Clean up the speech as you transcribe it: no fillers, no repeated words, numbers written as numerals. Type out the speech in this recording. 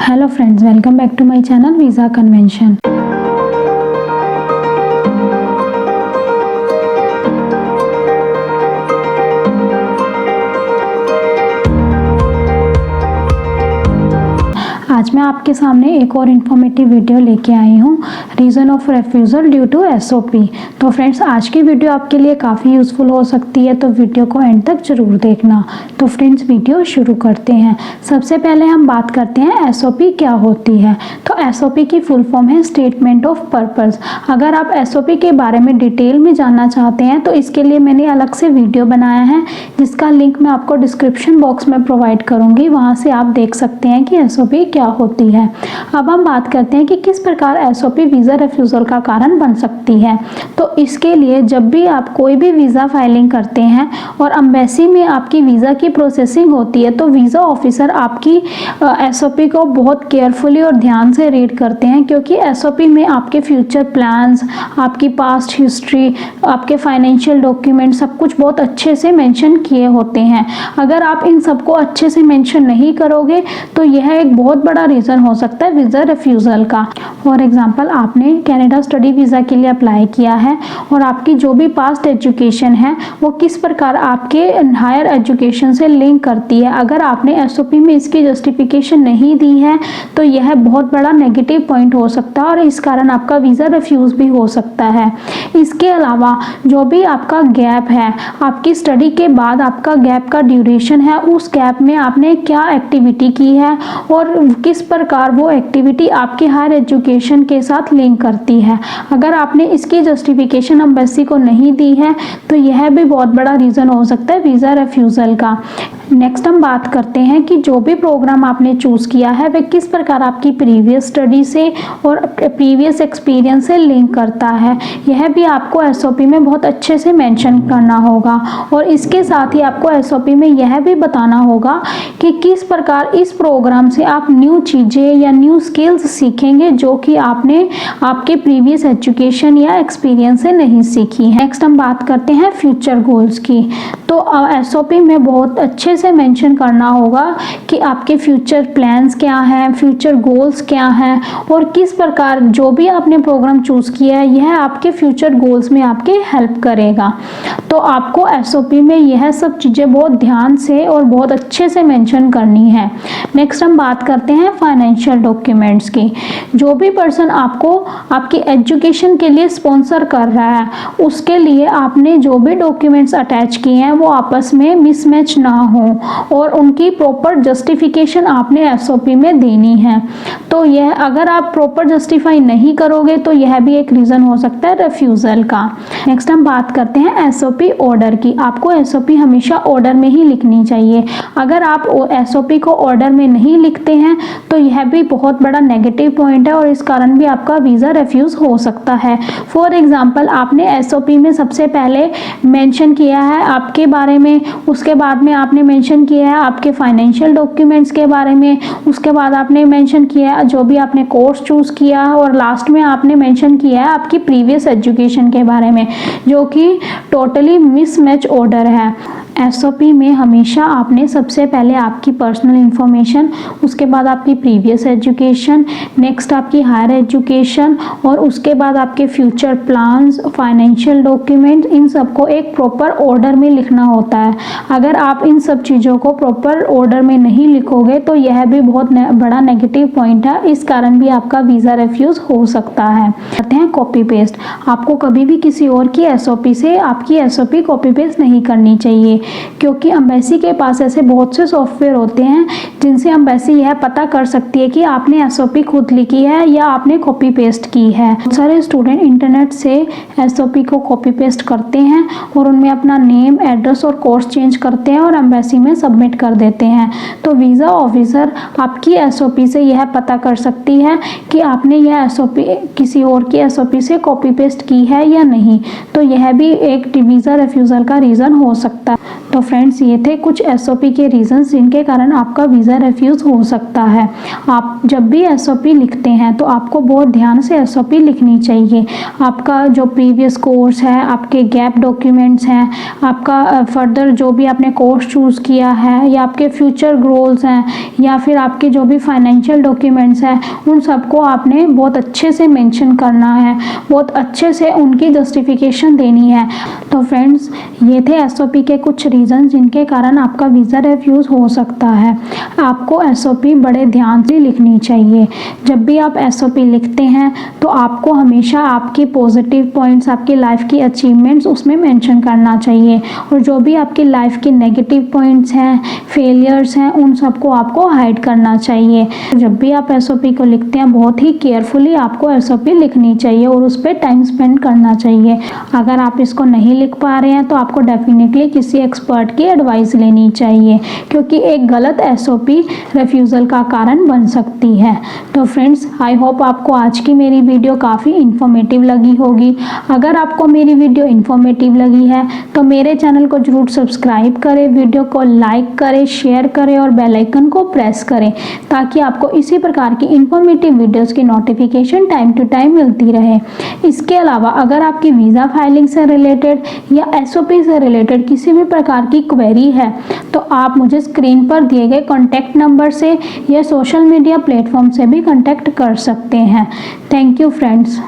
Hello friends, welcome back to my channel visa convention. आज मैं आपके सामने एक और इन्फॉर्मेटिव वीडियो लेके आई हूँ, reason of refusal due to SOP. तो फ्रेंड्स, आज की वीडियो आपके लिए काफ़ी यूज़फुल हो सकती है, तो वीडियो को एंड तक ज़रूर देखना। तो फ्रेंड्स, वीडियो शुरू करते हैं। सबसे पहले हम बात करते हैं एसओपी क्या होती है। तो एसओपी की फुल फॉर्म है स्टेटमेंट ऑफ पर्पस। अगर आप एसओपी के बारे में डिटेल में जानना चाहते हैं तो इसके लिए मैंने अलग से वीडियो बनाया है, जिसका लिंक मैं आपको डिस्क्रिप्शन बॉक्स में प्रोवाइड करूँगी। वहाँ से आप देख सकते हैं कि एसओपी क्या होती है। अब हम बात करते हैं कि किस प्रकार एसओपी वीज़ा रिफ्यूज़ल का कारण बन सकती है। तो इसके लिए जब भी आप कोई भी वीज़ा फाइलिंग करते हैं और एम्बेसी में आपकी वीज़ा की प्रोसेसिंग होती है, तो वीज़ा ऑफिसर आपकी एसओपी को बहुत केयरफुली और ध्यान से रीड करते हैं, क्योंकि एसओपी में आपके फ्यूचर प्लान्स, आपकी पास्ट हिस्ट्री, आपके फाइनेंशियल डॉक्यूमेंट सब कुछ बहुत अच्छे से मेंशन किए होते हैं। अगर आप इन सबको अच्छे से मेंशन नहीं करोगे तो यह एक बहुत बड़ा रीज़न हो सकता है वीज़ा रिफ्यूज़ल का। फॉर एग्जांपल, आपने कनाडा स्टडी वीज़ा के लिए अप्लाई किया है और आपकी जो भी पास्ट एजुकेशन है वो किस प्रकार आपके हायर एजुकेशन से लिंक करती है, अगर आपने एसओपी में इसकी जस्टिफिकेशन नहीं दी है तो यह बहुत बड़ा नेगेटिव पॉइंट हो सकता है और इस कारण आपका वीज़ा रिफ्यूज़ भी हो सकता है। इसके अलावा जो भी आपका गैप है, आपकी स्टडी के बाद आपका गैप का ड्यूरेशन है, उस गैप में आपने क्या एक्टिविटी की है और किस प्रकार वो एक्टिविटी आपके हायर एजुकेशन के साथ लिंक करती है। अगर आपने इसकी जस्टिफिकेशन एम्बेसी को नहीं दी है तो यह भी बहुत बड़ा रीज़न हो सकता है वीज़ा रिफ्यूज़ल का। नेक्स्ट हम बात करते हैं कि जो भी प्रोग्राम आपने चूज़ किया है वह किस प्रकार आपकी प्रीवियस स्टडी से और प्रीवियस एक्सपीरियंस से लिंक करता है। यह भी आपको एसओपी में बहुत अच्छे से मेंशन करना होगा और इसके साथ ही आपको एसओपी में यह भी बताना होगा कि किस प्रकार इस प्रोग्राम से आप न्यू चीज़ें या न्यू स्किल्स सीखेंगे जो कि आपने आपके प्रीवियस एजुकेशन या एक्सपीरियंस से नहीं सीखी है। नेक्स्ट हम बात करते हैं फ्यूचर गोल्स की। तो एसओपी में बहुत अच्छे से मेंशन करना होगा कि आपके फ्यूचर प्लान्स क्या हैं, फ्यूचर गोल्स क्या हैं और किस प्रकार जो भी आपने प्रोग्राम चूज़ किया है यह आपके फ्यूचर गोल्स में आपके हेल्प करेगा। तो आपको एसओपी में यह सब चीज़ें बहुत ध्यान से और बहुत अच्छे से मेंशन करनी है। नेक्स्ट हम बात करते हैं फाइनेंशियल डॉक्यूमेंट्स की। जो भी पर्सन आपको आपकी एजुकेशन के लिए स्पॉन्सर कर रहा है उसके लिए आपने जो भी डॉक्यूमेंट्स अटैच किए हैं वो आपस में मिसमैच ना हो और उनकी प्रॉपर जस्टिफिकेशन आपने एसओपी में देनी है। तो यह अगर आप प्रॉपर जस्टिफाई नहीं करोगे तो यह भी एक रीज़न हो सकता है रिफ्यूज़ल का। नेक्स्ट हम बात करते हैं एसओपी ऑर्डर की। आपको एसओपी हमेशा ऑर्डर में ही लिखनी चाहिए। अगर आप एसओपी को ऑर्डर में नहीं लिखते हैं तो यह भी बहुत बड़ा नेगेटिव पॉइंट है और इस कारण भी आपका वीज़ा रिफ्यूज़ हो सकता है। फॉर एग्जांपल, आपने एसओपी में सबसे पहले मेंशन किया है आपके बारे में, उसके बाद में आपने मेंशन किया है आपके फाइनेंशियल डॉक्यूमेंट्स के बारे में, उसके बाद आपने मेंशन किया है जो भी आपने कोर्स चूज़ किया है और लास्ट में आपने मेंशन किया है आपकी प्रीवियस एजुकेशन के बारे में, जो कि टोटली मिसमैच ऑर्डर है। एसओपी में हमेशा आपने सबसे पहले आपकी पर्सनल इन्फॉर्मेशन, उसके बाद आपकी प्रीवियस एजुकेशन, नेक्स्ट आपकी हायर एजुकेशन और उसके बाद आपके फ्यूचर प्लान्स, फाइनेंशियल डॉक्यूमेंट, इन सबको एक प्रॉपर ऑर्डर में लिखना होता है। अगर आप इन सब चीज़ों को प्रॉपर ऑर्डर में नहीं लिखोगे तो यह भी बहुत बड़ा नेगेटिव पॉइंट है, इस कारण भी आपका वीज़ा रिफ्यूज़ हो सकता है। कहते हैं कॉपी पेस्ट। आपको कभी भी किसी और की एसओपी से आपकी एसओपी कॉपी पेस्ट नहीं करनी चाहिए, क्योंकि एम्बेसी के पास ऐसे बहुत से सॉफ्टवेयर होते हैं जिनसे एम्बेसी यह पता कर सकती है कि आपने एसओपी खुद लिखी है या आपने कॉपी पेस्ट की है। बहुत सारे स्टूडेंट इंटरनेट से एसओपी को कॉपी पेस्ट करते हैं और उनमें अपना नेम, एड्रेस और कोर्स चेंज करते हैं और एम्बेसी में सबमिट कर देते हैं। तो वीज़ा ऑफिसर आपकी एसओपी से यह पता कर सकती है कि आपने यह एसओपी किसी और की एसओपी से कॉपी पेस्ट की है या नहीं। तो यह भी एक वीज़ा रिफ्यूज़ल का रीज़न हो सकता है। तो फ्रेंड्स ये थे कुछ SOP के रीजंस जिनके कारण आपका वीज़ा रिफ्यूज़ हो सकता है। आप जब भी SOP लिखते हैं तो आपको बहुत ध्यान से SOP लिखनी चाहिए। आपका जो प्रीवियस कोर्स है, आपके गैप डॉक्यूमेंट्स हैं, आपका फर्दर जो भी आपने कोर्स चूज़ किया है, या आपके फ्यूचर गोल्स हैं, या फिर आपके जो भी फाइनेंशियल डॉक्यूमेंट्स हैं, उन सबको आपने बहुत अच्छे से मेंशन करना है, बहुत अच्छे से उनकी जस्टिफिकेशन देनी है। तो फ्रेंड्स ये थे SOP के कुछ रीज़न जिनके कारण आपका वीज़ा रिफ्यूज़ हो सकता है। आपको SOP बड़े ध्यान से लिखनी चाहिए। जब भी आप SOP लिखते हैं तो आपको हमेशा आपकी पॉजिटिव पॉइंट्स, आपकी लाइफ की अचीवमेंट्स उसमें मेंशन करना चाहिए, और जो भी आपकी लाइफ के नेगेटिव पॉइंट्स हैं, फेलियर्स हैं, उन सबको आपको हाइड करना चाहिए। जब भी आप SOP को लिखते हैं बहुत ही केयरफुली आपको SOP लिखनी चाहिए और उस पर टाइम स्पेंड करना चाहिए। अगर आप इसको नहीं लिख पा रहे हैं तो आपको डेफिनेटली किसी एक्सपर्ट की एडवाइस लेनी चाहिए, क्योंकि एक गलत SOP रिफ्यूज़ल का कारण बन सकती है। तो फ्रेंड्स आई होप आपको आज की मेरी वीडियो काफ़ी इन्फॉर्मेटिव लगी होगी। अगर आपको मेरी वीडियो इन्फॉर्मेटिव लगी है तो मेरे चैनल को जरूर सब्सक्राइब करें, वीडियो को लाइक करें, शेयर करें और बेल आइकन को प्रेस करें, ताकि आपको इसी प्रकार की इन्फॉर्मेटिव वीडियोस की नोटिफिकेशन टाइम टू टाइम मिलती रहे। इसके अलावा अगर आपकी वीज़ा फाइलिंग से रिलेटेड या SOP से रिलेटेड किसी भी प्रकार की क्वेरी है तो आप मुझे स्क्रीन पर दिए गए कॉन्टैक्ट नंबर से या सोशल मीडिया प्लेटफॉर्म से भी कॉन्टैक्ट कर सकते हैं। Thank you friends.